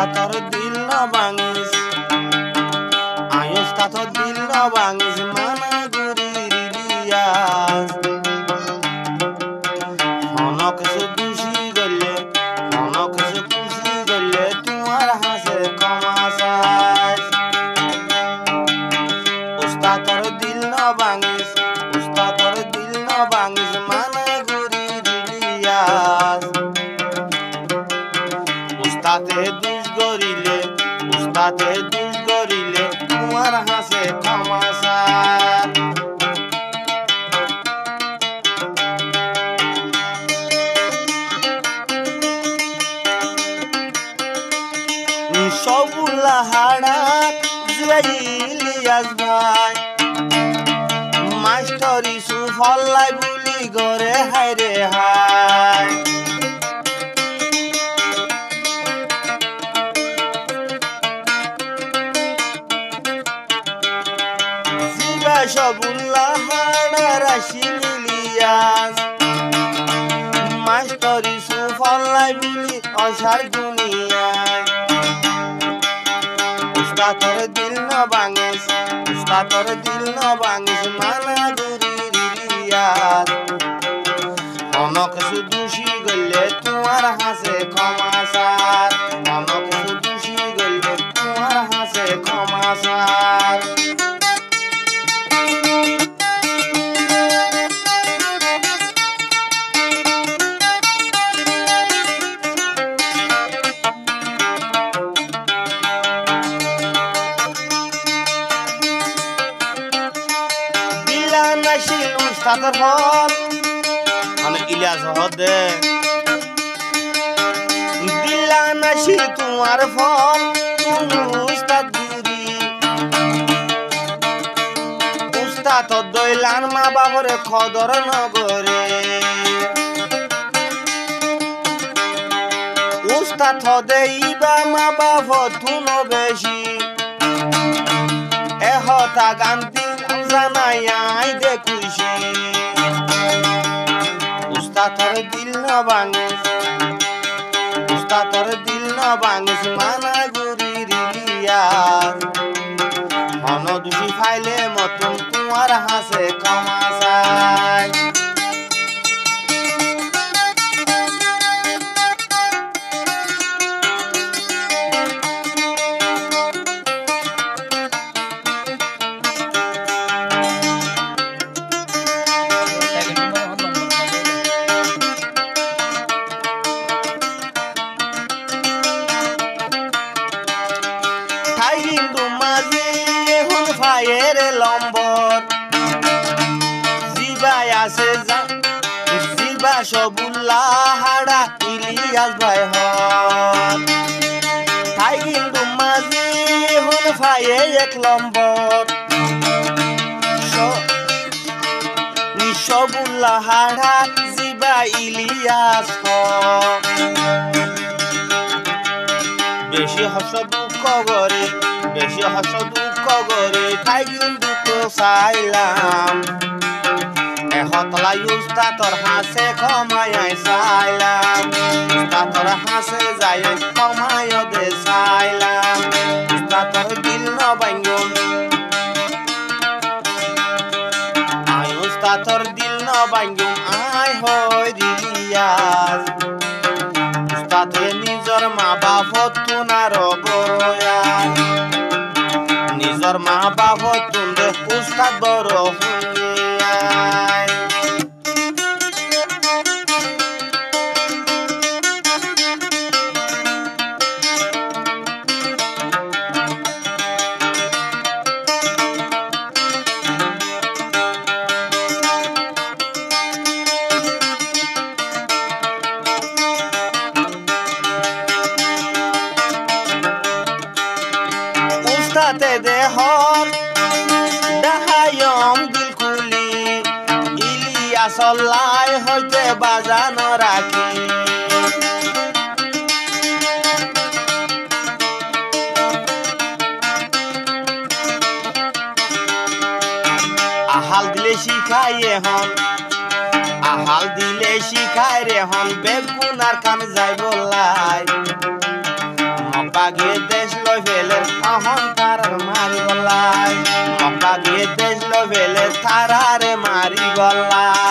উস্তাদর দিল না ভাঙিস আয় উস্তাদর দিল না ভাঙিস মানা গুরি রিলিয়াস হনক সে খুশি গলে হনক সে খুশি গলে তোমার হাসে কমাসাস উস্তাদর দিল না ভাঙিস উস্তাদর দিল না ভাঙিস মানা গুরি রিলিয়াস উস্তাদে দুষ গরিলে তোমার হাসে ক্ষমাসার সবুল্লা হাড়া ইলিয়াস ভাই মাস্টার ইসু ফল্লাই বুলি গরে হায় রে হায় সবুল্লাহ রাশিলিয়াস মাস্টার ইউসুফ আল্লাহ বুলি অসার দুনিয়ায় উস্তাদর দিল না ভাঙিস উস্তাদর দিল না ভাঙিস মানা গুরি রিলিয়াস অনক সুদুষি গলে তোমার হাসে ক্ষমাসার অনক সুদুষি গলে তোমার হাসে ক্ষমাসার উস্তাদর ফল মানে ইলিয়াস হদে দিলা নাসি তোমার ফল তুমি উস্তাদ গুরি উস্তাদ দইলান মা বাবরে খদর নগরে উস্তাদ হদে ইবা মা বাব তুনো বেশি এহতা গান্তি জানাই আই দেখুছি উস্তাদর দিল না ভাঙিস উস্তাদর দিল না ভাঙিস মানা গুরি রিলিয়াস হন দুষি ফাইলে মতন তোমার হাসে ক্ষমাসায় হিন্দু মাঝি এখন ফায়ের লম্বর জিবাই আছে জিবা সবুল্লাহ হাড়া ইলিয়াস ভাই হন তাই হিন্দু মাঝি এখন ফায়ে এক লম্বর সবুল্লাহ হাড়া জিবা ইলিয়াস হন বেশি হস দুঃখ করে বেশি হস দুঃখ করে তাই কিন্তু তো চাইলাম এহতলাই উস্তাদর হাসে ক্ষমায় চাইলাম উস্তাদর হাসে যাই ক্ষমায় দে চাইলাম উস্তাদর দিল না ভাঙুন আয় উস্তাদর দিল না ভাঙুন আয় হয় রিলিয়াস উস্তাদে নিজর মা বাপ তুনার বড়য়ায় নিজর মা বাপ তুন্দে উস্তাদ বড় হুঁয়ায় উস্তাদে দেহর দেহায়ম দিলকুলি ইলিয়াস লাই হইতে বাজানো রাখি আহাল দিলে শিখাইয়ে হন আহাল দিলে শিখাই রে হন বেগুনার কাম যাই বলাই মক্কা গিয়ে দেশ লই ফেলে অহন তারার মারি গলায় মক্কা গিয়ে দেশ লই ফেলে তারারে মারি গলায়